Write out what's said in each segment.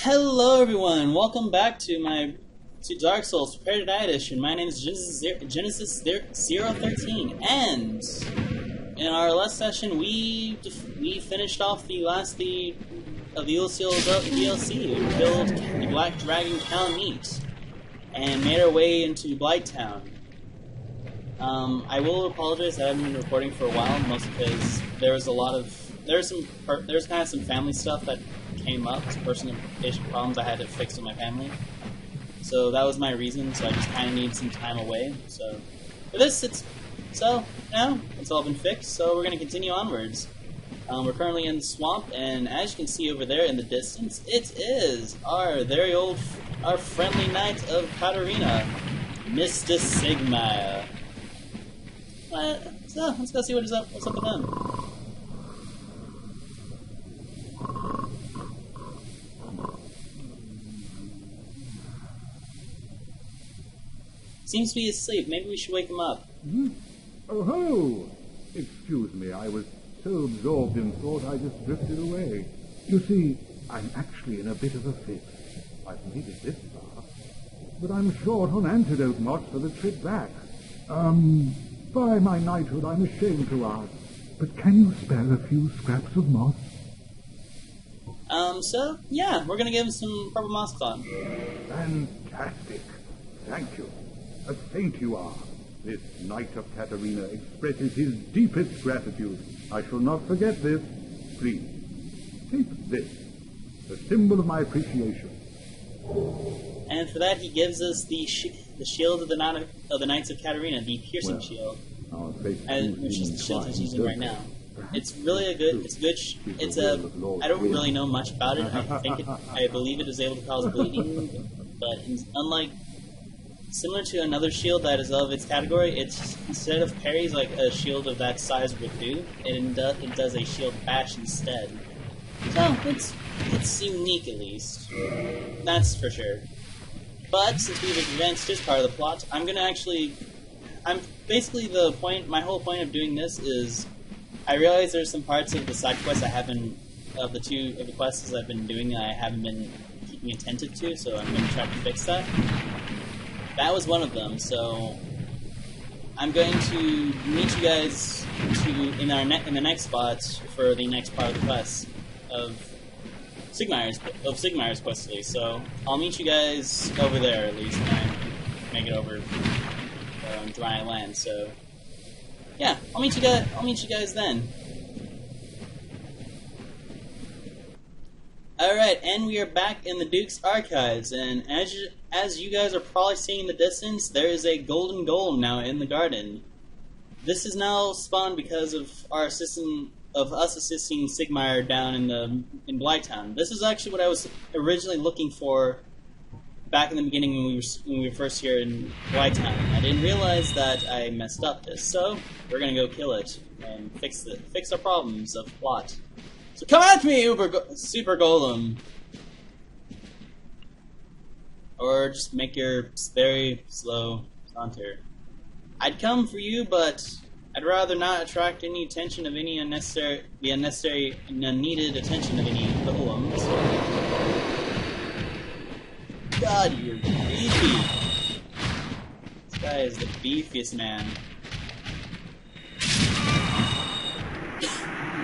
Hello everyone, welcome back to Dark Souls Prepare to Die edition. My name is Genesis 013, and in our last session we finished off the last of the Ulysses DLC. We killed the Black Dragon Knight and made our way into Blighttown. I will apologize that I haven't been recording for a while, mostly because there's kind of some family stuff that came up, some personal problems I had to fix with my family. So that was my reason, so I just kind of need some time away. So for this, now it's all been fixed, so we're going to continue onwards. We're currently in the swamp, and as you can see over there in the distance, it is our friendly Knight of Catarina, Mr. Siegmyer. So let's go see what's up with him. Seems to be asleep. Maybe we should wake him up. Oh ho! Excuse me, I was so absorbed in thought I just drifted away. You see, I'm actually in a bit of a fix. I've made it this far, but I'm short on antidote moss for the trip back. By my knighthood, I'm ashamed to ask, but can you spare a few scraps of moss? So, yeah, we're gonna give him some purple moss cloth. Fantastic. Thank you. A saint you are. This Knight of Catarina expresses his deepest gratitude. I shall not forget this. Please, take this, the symbol of my appreciation. And for that, he gives us the shield of the Knights of Catarina, the piercing shield, which is the shield he's using right now. It's really I don't really know much about it. I believe it is able to cause bleeding, but unlike similar to another shield that is of its category, it's instead of parries like a shield of that size would do, it does a shield bash instead. So it's unique at least. That's for sure. But since we've advanced this part of the plot, my whole point of doing this is I realize there's some parts of the side quests of the quests I've been doing that I haven't been keeping attentive to, so I'm going to try to fix that. That was one of them, so I'm going to meet you guys in the next spot for the next part of the quest of Siegmeyer's quest, at least. So I'll meet you guys over there at least when I make it over dry land. So yeah, I'll meet you guys then. Alright, and we are back in the Duke's Archives, and as you guys are probably seeing in the distance, there is a golden golem now in the garden. This is now spawned because of us assisting Siegmyer down in Blighttown. This is actually what I was originally looking for back in the beginning when we were first here in Blighttown. I didn't realize that I messed up this, so we're gonna go kill it and fix our problems of plot. So come at me, Super Golem! Or just make your very slow saunter. I'd come for you, but I'd rather not attract any attention of any unnecessary and unneeded attention of any golems. God, you're beefy! This guy is the beefiest man.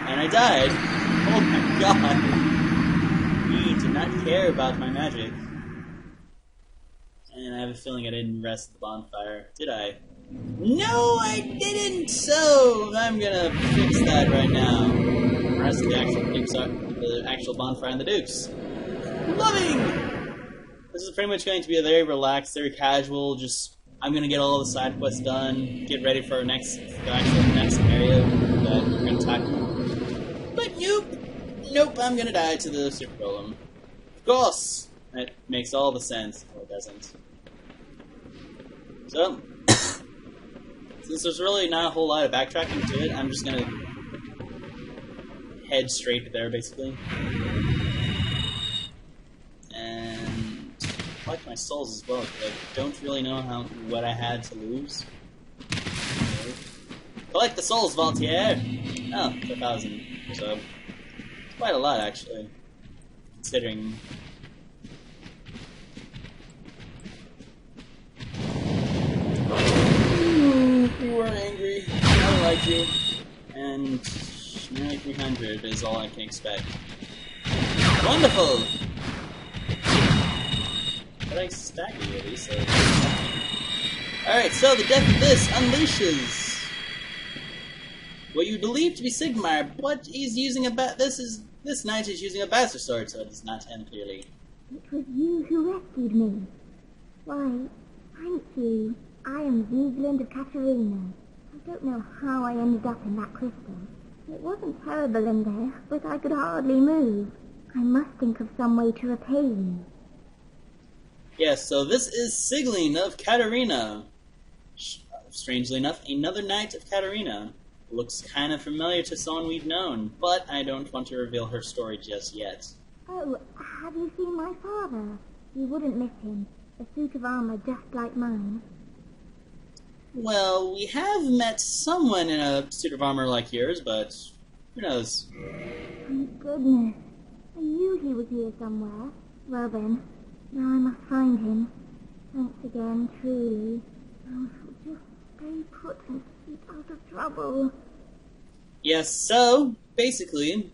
And I died! Oh my god! He did not care about my magic. And I have a feeling I didn't rest the bonfire. Did I? No, I didn't! So, I'm gonna fix that right now. Rest the actual bonfire and the Dukes. Loving! This is pretty much going to be a very relaxed, very casual, I'm gonna get all the side quests done, get ready for the next area that we're gonna tackle. But nope, I'm gonna die to the Super Golem. Of course! That makes all the sense. Or it doesn't. So, since there's really not a whole lot of backtracking to it, I'm just gonna head straight there, basically. And collect my souls as well, because I don't really know what I had to lose. Okay. Collect the souls, Voltaire! Oh, 1,000. So, quite a lot, actually, considering 250, and nearly 300 is all I can expect. Wonderful! But I stack it at least. So alright, so the death of this unleashes what you believe to be Siegmyer, but he's using a this knight is using a bastard sword, so it is not him clearly. It was you who rescued me. Why, thank you. I am Sieglinde of Catarina. I don't know how I ended up in that crystal. It wasn't terrible in there, but I could hardly move. I must think of some way to repay you. Yes, so this is Sieglinde of Catarina. Strangely enough, another Knight of Catarina. Looks kind of familiar to someone we've known, but I don't want to reveal her story just yet. Oh, have you seen my father? You wouldn't miss him. A suit of armor just like mine. Well, we have met someone in a suit of armor like yours, but who knows? Thank goodness. I knew he was here somewhere. Well then, now I must find him. Thanks again, truly. I shall just stay put and keep out of trouble. Yes, so, basically,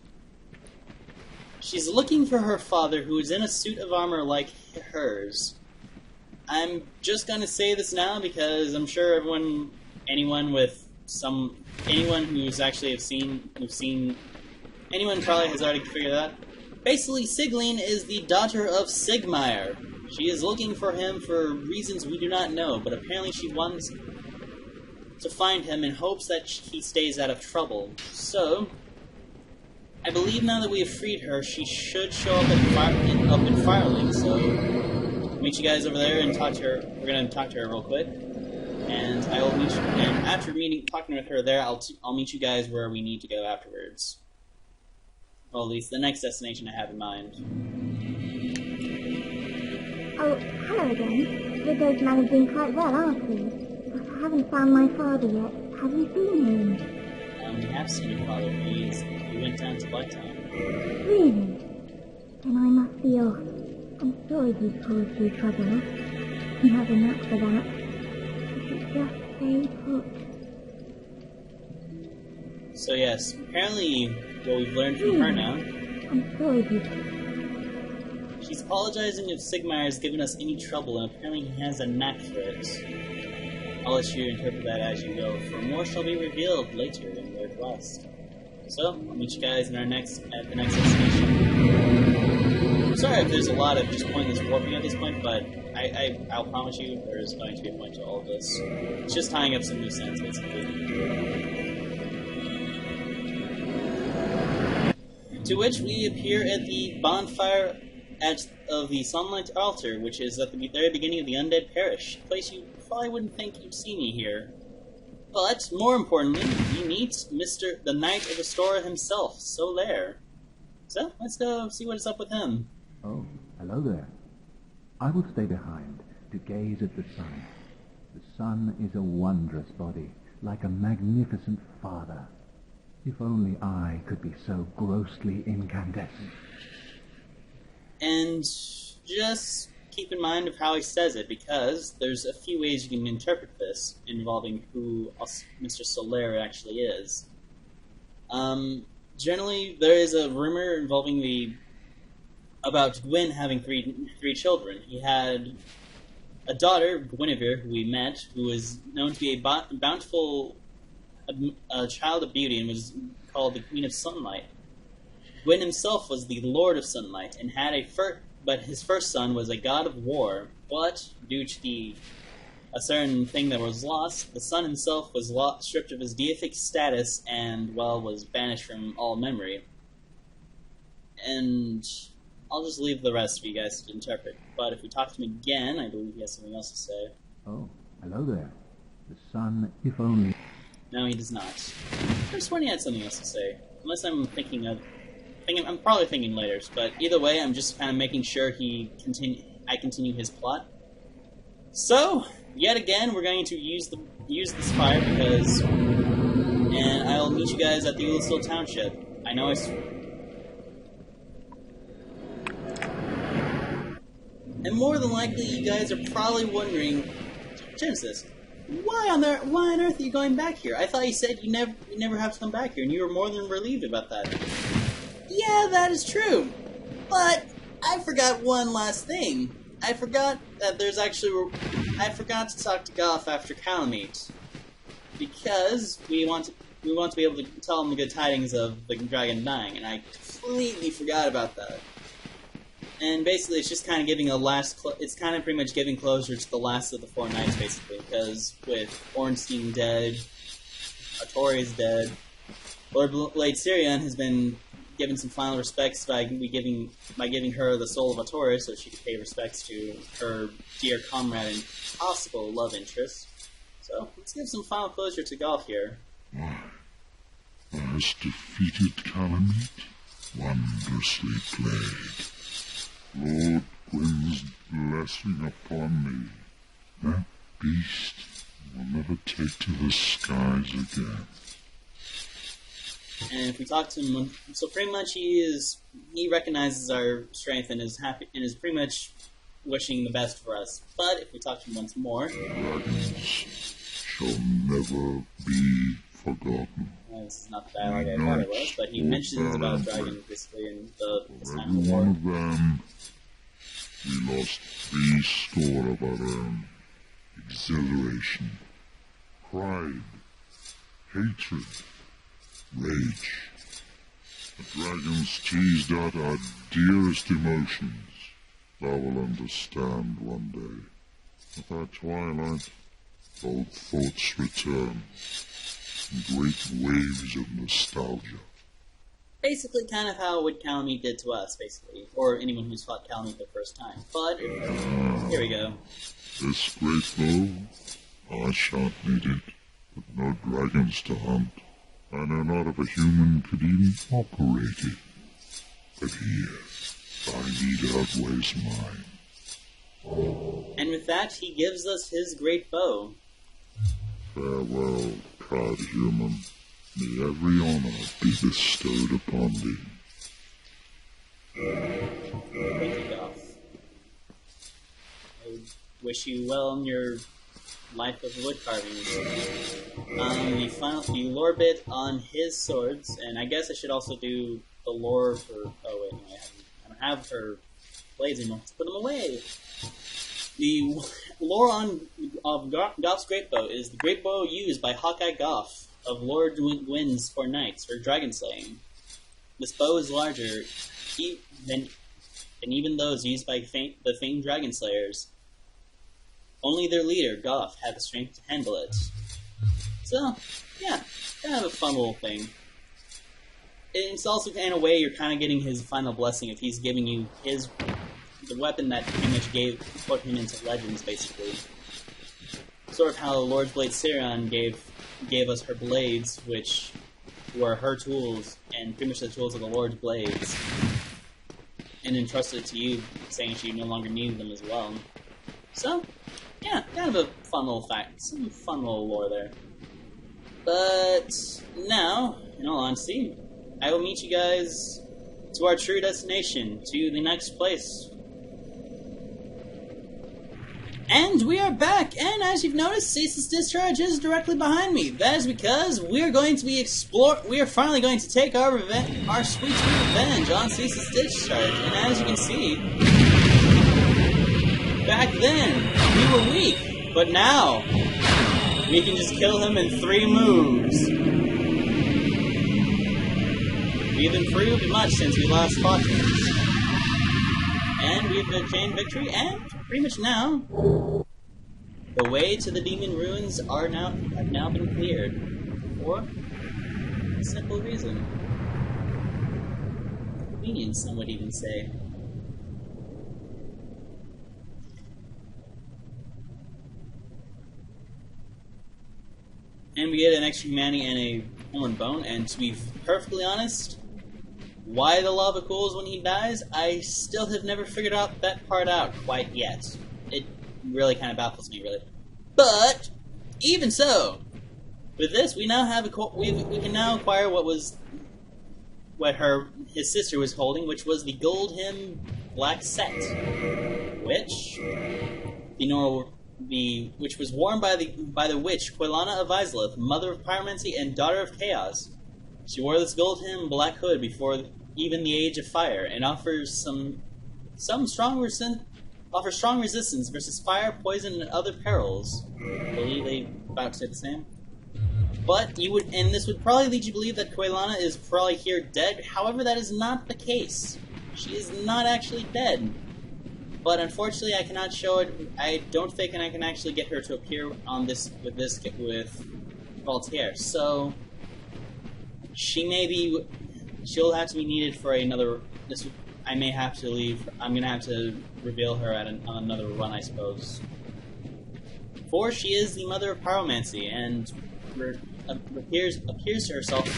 she's looking for her father who is in a suit of armor like hers. I'm just gonna say this now because I'm sure anyone who's actually anyone probably has already figured that out. Basically, Sieglinde is the daughter of Siegmyer. She is looking for him for reasons we do not know, but apparently she wants to find him in hopes that he stays out of trouble. So, I believe now that we have freed her, she should show up in Firelink, so I'll meet you guys over there and talk to her. We're going to talk to her real quick. And I will meet you, and after talking with her there, I'll meet you guys where we need to go afterwards. Well, at least the next destination I have in mind. Oh, hello again. You're both managing quite well, aren't you? But I haven't found my father yet. Have you seen him? We have seen your father. He went down to Bloodtown. Really? Then I must be off. I'm sorry he's caused you trouble. He has a knack for that. If you just stay put. So yes, apparently what we've learned from her now. I'm sorry he's... She's apologizing if Siegmyer has given us any trouble, and apparently he has a knack for it. I'll let you interpret that as you go, for more shall be revealed later in Lord West. So, I'll meet you guys in at the next destination. Sorry if there's a lot of just pointless warping at this point, but I'll promise you there's going to be a point to all of this. It's just tying up some loose ends, basically. To which we appear at the bonfire of the Sunlight Altar, which is at the very beginning of the Undead Parish, a place you probably wouldn't think you'd see me here. But, more importantly, we meet the Knight of Catarina himself, Solaire. So, let's go see what is up with him. Oh, hello there. I will stay behind to gaze at the sun. The sun is a wondrous body, like a magnificent father. If only I could be so grossly incandescent. And just keep in mind of how he says it, because there's a few ways you can interpret this involving who Mr. Solaire actually is. Generally, there is a rumor involving about Gwyn having three children. He had a daughter, Guinevere, who we met, who was known to be a bountiful child of beauty and was called the Queen of Sunlight. Gwyn himself was the Lord of Sunlight and had but his first son was a god of war. But due to a certain thing that was lost, the son himself was stripped of his deific status and, well, was banished from all memory. And I'll just leave the rest for you guys to interpret. But if we talk to him again, I believe he has something else to say. Oh, hello there. The sun, if only... No, he does not. I just sworn he had something else to say. Unless I'm I'm probably thinking later, but either way, I'm just kind of making sure I continue his plot. So, yet again, we're going to use this fire because, and I'll meet you guys at the Ulisville Township. I know and more than likely, you guys are probably wondering, Genesis, Why on earth are you going back here? I thought you said you never have to come back here, and you were more than relieved about that. Yeah, that is true. But I forgot one last thing. I forgot that I forgot to talk to Goff after Calamite. Because we want to be able to tell him the good tidings of the dragon dying, and I completely forgot about that. And basically, it's just kind of giving it's kind of pretty much giving closure to the last of the four knights, basically, because with Ornstein dead, Artori's dead, Lord Blade Sirion has been given some final respects by giving her the soul of Artoris, so she could pay respects to her dear comrade and possible love interest. So let's give some final closure to Golf here. Why, thou hast defeated Calamite, wondrously played. Lord Gwyn's blessing upon me. That beast will never take to the skies again. And if we talk to him, so pretty much he recognizes our strength and is happy and is pretty much wishing the best for us. But if we talk to him once more, dragons shall never be forgotten. Well, this is not the dialogue I thought it was, but he mentions about dragons basically in this time of Every war. one of them, we lost 80 of our own. Exhilaration, pride, hatred, rage. The dragons teased out our dearest emotions. Thou will understand one day. At thy twilight, old thoughts return, in great waves of nostalgia. Basically, kind of how what Calamite did to us, basically, or anyone who's fought Calamite the first time. But here we go. This great bow, I shan't need it, but no dragons to hunt. I know not if a human could even operate it. But here, thy need outweighs mine. And with that, he gives us his great bow. Farewell, proud human. May every honor be bestowed upon thee. Thank you, Goff. I wish you well in your life of wood carvings. The lore bit on his swords, and I guess I should also do the lore for. Oh wait, no, I don't have her blades anymore. Let's put them away. The lore of Goff's great bow is the great bow used by Hawkeye Goff of Lord Gwyn's four knights for dragon slaying. This bow is larger than even those used by the famed dragon slayers. Only their leader, Goff, had the strength to handle it. So, yeah, kind of a fun little thing. It's also, in a way, you're kind of getting his final blessing if he's giving you the weapon that pretty much put him into legends, basically. Sort of how Lord Blade Sirion gave us her blades, which were her tools, and pretty much the tools of the Lord's blades, and entrusted it to you, saying she no longer needed them as well. So, yeah, kind of a fun little fact, some fun little lore there. But now, in all honesty, I will meet you guys to our true destination, to the next place. And we are back, and as you've noticed, Ceaseless Discharge is directly behind me. That is because we are going to be we are finally going to take our sweet revenge on Ceaseless Discharge. And as you can see, back then we were weak, but now we can just kill him in 3 moves. We've improved much since we last fought him, and we've obtained victory. And pretty much now, the way to the demon ruins have now been cleared. For a simple reason. Convenience, some would even say. And we get an extra humanity and a horn bone, and to be perfectly honest, why the lava cools when he dies, I still have never figured out that part out quite yet. It really kind of baffles me, really. But even so, with this, we now have we can now acquire what his sister was holding, which was the Gold Hymn Black Set, which the which was worn by the witch Quelana of Islith, mother of pyromancy and daughter of chaos. She wore this gold hem and black hood before even the age of fire, and offers strong resistance versus fire, poison, and other perils. I believe they about to say the same. But this would probably lead you to believe that Quelana is probably here dead. However, that is not the case. She is not actually dead. But unfortunately, I cannot show it. I don't think I can actually get her to appear on with Voltaire. So she'll have to be needed for another. I may have to leave. I'm gonna have to reveal her on another run, I suppose. For she is the mother of pyromancy, and appears to herself,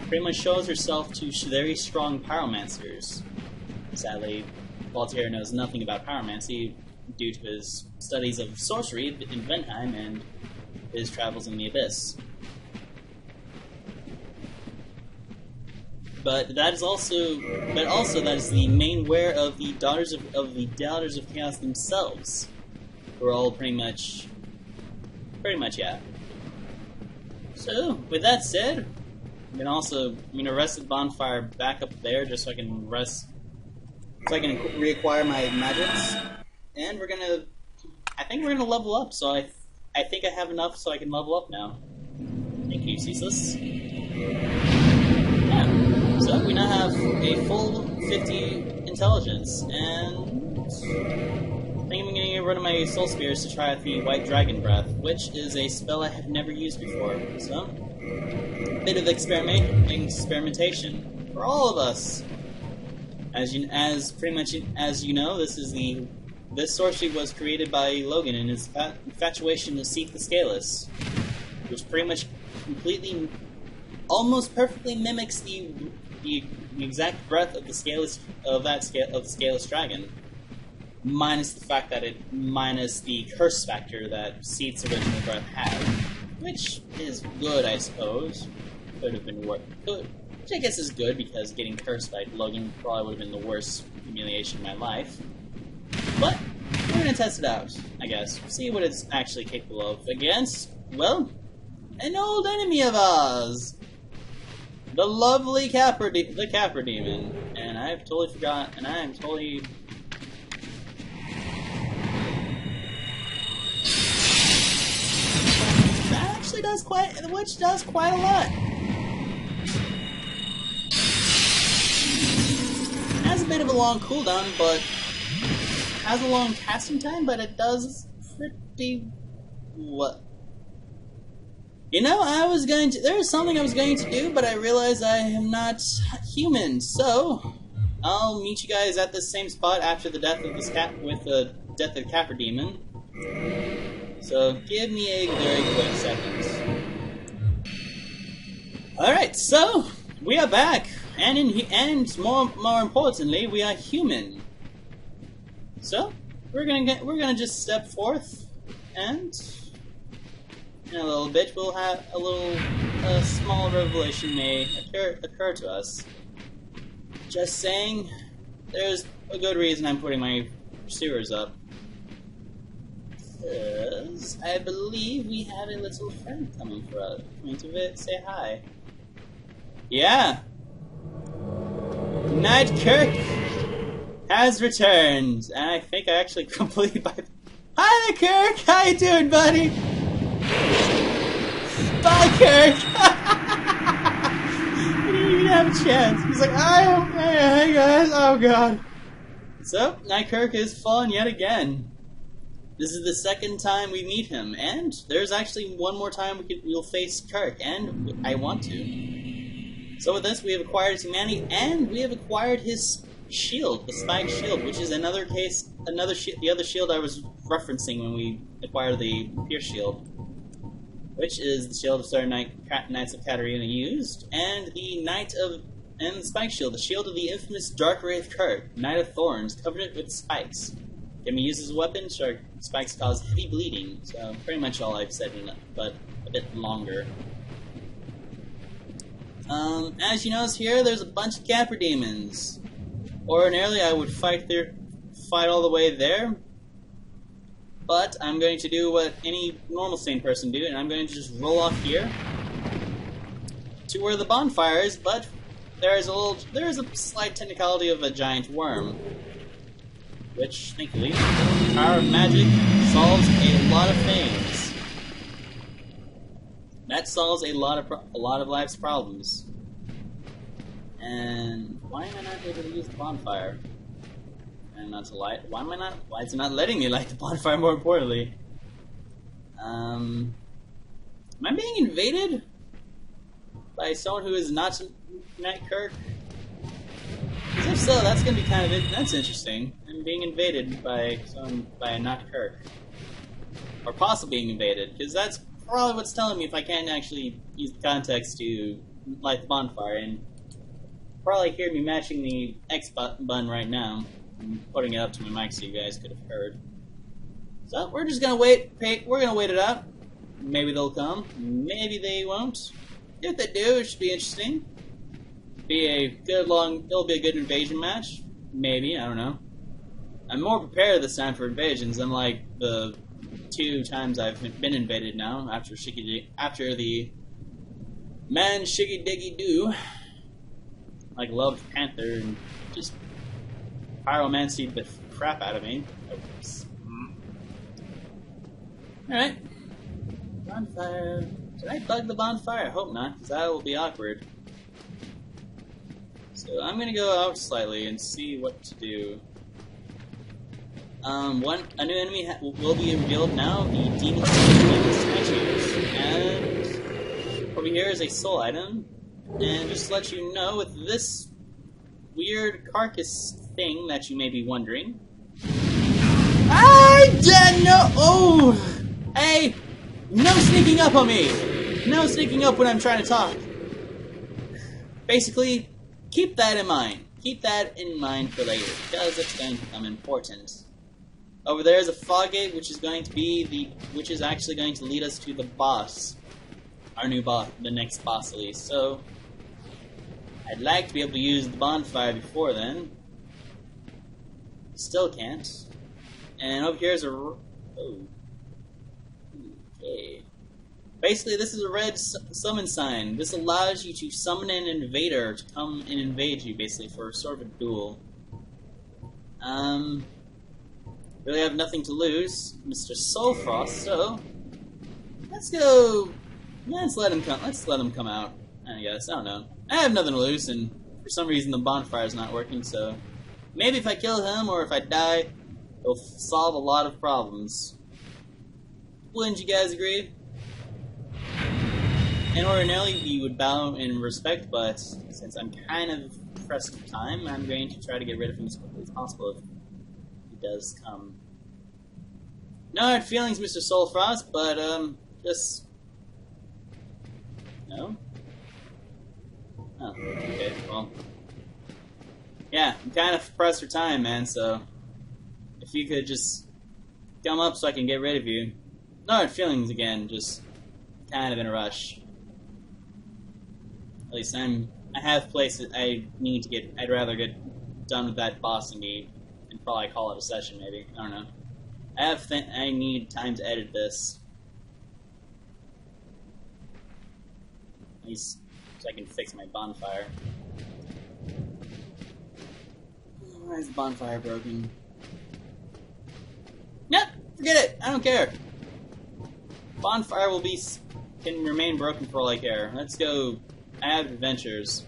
pretty much shows herself to very strong pyromancers. Sadly, Voltaire knows nothing about pyromancy due to his studies of sorcery in Venheim and his travels in the Abyss. But that is also that is the main wear of the daughters of Chaos themselves, who are all pretty much, yeah. So, with that said, I'm gonna rest the bonfire back up there just so I can reacquire my magics, and I think we're gonna level up. So I think I have enough so I can level up now. Thank you, Ceaseless. Yeah. So we now have a full 50 intelligence, and I think I'm gonna get rid of my soul spears to try out the White Dragon Breath, which is a spell I have never used before. So, a bit of experimentation for all of us. As you know, this sorcery was created by Logan in his infatuation to seek the Scaleless, which pretty much almost perfectly mimics the exact breath of the Scaleless dragon, minus the curse factor that Seed's original breath had, which is good, I suppose. Could have been worse. Which I guess is good, because getting cursed by Logan probably would have been the worst humiliation of my life. But we're gonna test it out, I guess. See what it's actually capable of against, well, an old enemy of ours, the lovely Capra Demon. And I've totally forgot, and I am totally. That actually does quite a lot. Has a bit of a long cooldown, but has a long casting time, but it does pretty what? You know, there was something I was going to do, but I realized I am not human, so I'll meet you guys at the same spot after the death of the death of the Capra Demon. So give me a very quick second. Alright, so we are back. And more importantly, we are human. So we're gonna just step forth, and in a little bit we'll have a small revelation may occur to us. Just saying, there's a good reason I'm putting my sewers up. Because I believe we have a little friend coming to say hi. Yeah. Knight Kirk has returned, and I think I actually completely Hi there, Kirk! How you doing, buddy? Bye, Kirk! He didn't even have a chance. He's like, hey guys, oh god. So, Knight Kirk is fallen yet again. This is the second time we meet him, and there's actually one more time we'll face Kirk, and I want to. So with this, we have acquired his humanity, and we have acquired his shield, the spike shield, which is the other shield I was referencing when we acquired the pierce shield, which is the shield of certain Knights of Catarina used, and the spike shield, the shield of the infamous Dark Wraith Kirk, Knight of Thorns, covered it with spikes. Can be used as a weapon, sure, spikes cause heavy bleeding, so pretty much all I've said, but a bit longer. As you notice here, there's a bunch of Capra Demons. Ordinarily, I would fight all the way there, But I'm going to do what any normal sane person do, and I'm going to just roll off here to where the bonfire is, but there is a slight technicality of a giant worm, which, thankfully, the power of magic solves a lot of things. That solves a lot of life's problems. And why am I not able to use the bonfire? And not to light. Why is it not letting me light the bonfire? More importantly, am I being invaded by someone who is not Knight Kirk? Because if so, that's gonna be that's interesting. I'm being invaded by a not Kirk, or possibly being invaded, because that's probably what's telling me if I can't actually use the context to light the bonfire, and probably hear me matching the X button right now. I'm putting it up to my mic so you guys could have heard. So we're just gonna wait. We're gonna wait it out. Maybe they'll come. Maybe they won't. If they do, it should be interesting. It'll be a good invasion match. Maybe, I don't know. I'm more prepared this time for invasions, unlike the 2 times I've been invaded now after the man Shiggy Diggy Doo, like loved Panther and just pyromancy the crap out of me. Oops. Alright. Bonfire. Did I bug the bonfire? I hope not, because that will be awkward. So I'm gonna go out slightly and see what to do. A new enemy will be revealed now, the demon statues. And over here is a soul item. And just to let you know, with this weird carcass thing that you may be wondering. I didn't know! Oh! Hey! No sneaking up on me! No sneaking up when I'm trying to talk. Basically, keep that in mind. Keep that in mind for later, because it's going to become important. Over there is a fog gate, which is actually going to lead us to the boss. Our new boss, the next boss at least. So, I'd like to be able to use the bonfire before then. Still can't. And over here is a... Oh. Okay. Basically, this is a red summon sign. This allows you to summon an invader to come and invade you, basically, for sort of a duel. Really have nothing to lose, Mr. Soulfrost, so... Let's go... Let's let him come out, I guess. I don't know. I have nothing to lose, and for some reason the bonfire's not working, so... Maybe if I kill him, or if I die, it'll solve a lot of problems. Wouldn't you guys agree? And ordinarily we would bow in respect, but since I'm kind of pressed for time, I'm going to try to get rid of him as quickly as possible if he does come. No hard feelings, Mr. Soulfrost, but, just... No? Oh, okay, well... Yeah, I'm kind of pressed for time, man, so... If you could just come up so I can get rid of you. No hard feelings again, just kind of in a rush. At least I have places I need to get... I'd rather get done with that boss and probably call it a session, maybe. I don't know. I need time to edit this. At least so I can fix my bonfire. Why is the bonfire broken? Nope, forget it. I don't care. Bonfire can remain broken for all I care. Let's go. I have adventures.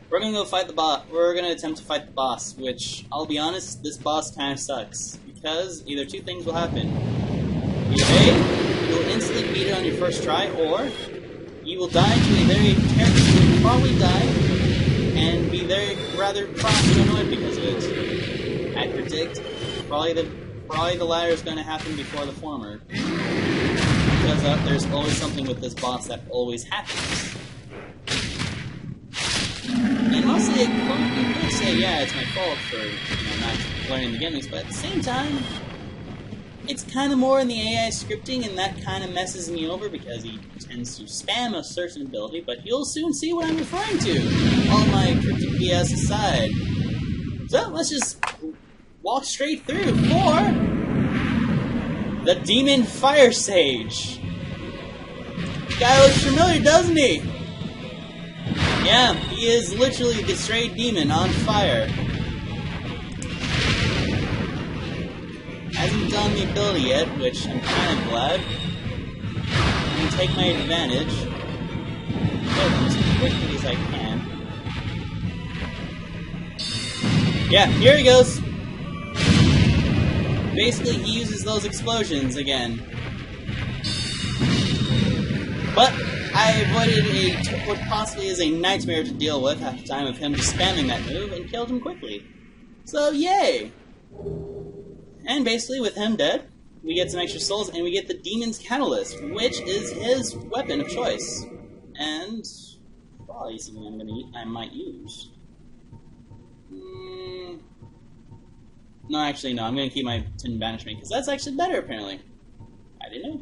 We're gonna go fight the boss. We're gonna attempt to fight the boss, which, I'll be honest, this boss kind of sucks. Because either 2 things will happen. Either A, you'll instantly beat it on your first try, or you will die to a very you will probably die, and be rather cross and annoyed because of it. I predict, probably the latter is gonna happen before the former. Because there's always something with this boss that always happens. And mostly, you could say, yeah, it's my fault for not learning the gimmicks, but at the same time, it's kind of more in the AI scripting, and that kind of messes me over because he tends to spam a certain ability, but you'll soon see what I'm referring to, all my cryptic BS aside. So, let's just walk straight through for The Demon Fire Sage. Guy looks familiar, doesn't he? Yeah, he is literally the straight demon on fire. Hasn't done the ability yet, which I'm kind of glad. I'm going to take my advantage. Kill him as quickly as I can. Yeah, here he goes! Basically, he uses those explosions again. But I avoided what possibly is a nightmare to deal with at the time of him just spamming that move and killed him quickly. So, yay! And basically, with him dead, we get some extra souls and we get the Demon's Catalyst, which is his weapon of choice. And probably something I might use. No, actually, no. I'm going to keep my Tin Banishment, because that's actually better, apparently. I didn't know.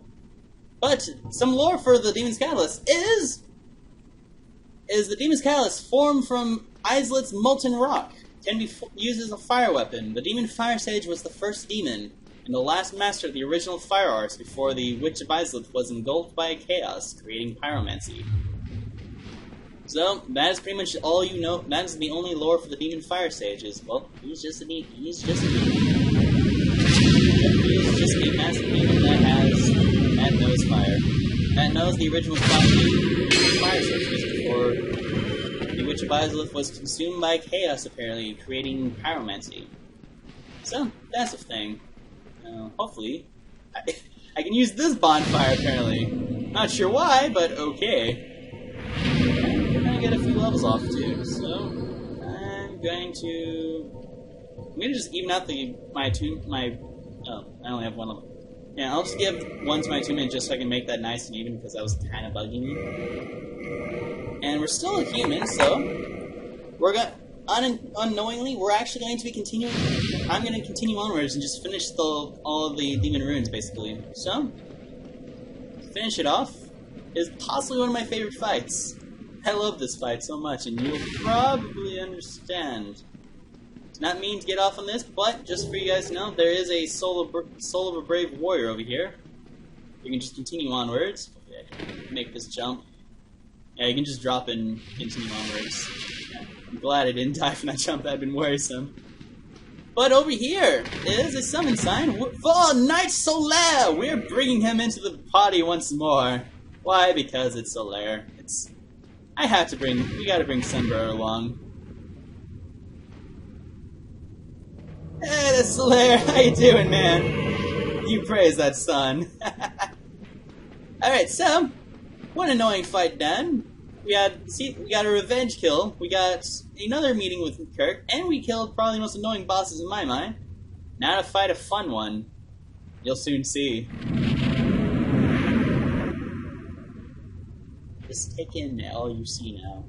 But some lore for the Demon's Catalyst is the Demon's Catalyst formed from Islet's molten rock. Can be used as a fire weapon. The Demon Fire Sage was the first demon and the last master of the original fire arts before the Witch of Islet was engulfed by chaos, creating pyromancy. So, that is pretty much all you know. That is the only lore for the Demon Fire Sage. Well, he's just a demon. He's just a demon. He's just a massive demon that knows fire. That knows the original fire sage was before the Witch of Islet was consumed by chaos, apparently, creating pyromancy. So, that's the thing. Hopefully, I can use this bonfire, apparently. Not sure why, but okay. I get a few levels off too, so I'm going to just even out I only have one level. Yeah, I'll just give one to my attunement just so I can make that nice and even because that was kind of bugging me. And we're still a human, so we're unknowingly we're actually going to be continuing. I'm going to continue onwards and just finish all of the demon runes basically. So finish it off is possibly one of my favorite fights. I love this fight so much, and you'll probably understand. It's not mean to get off on this, but just for you guys to know, there is a soul of a brave warrior over here. You can just continue onwards. Okay, make this jump. Yeah, you can just drop and continue onwards. Yeah, I'm glad I didn't die from that jump. That'd been worrisome. But over here is a summon sign for Knight Solaire. We're bringing him into the party once more. Why? Because it's Solaire. We gotta bring Sunbro along. Hey, that's Solaire. How you doing, man? You praise that sun. Alright, so, one annoying fight done. We got a revenge kill. We got another meeting with Kirk, and we killed probably the most annoying bosses in my mind. Now to fight a fun one. You'll soon see. Just take in all you see now.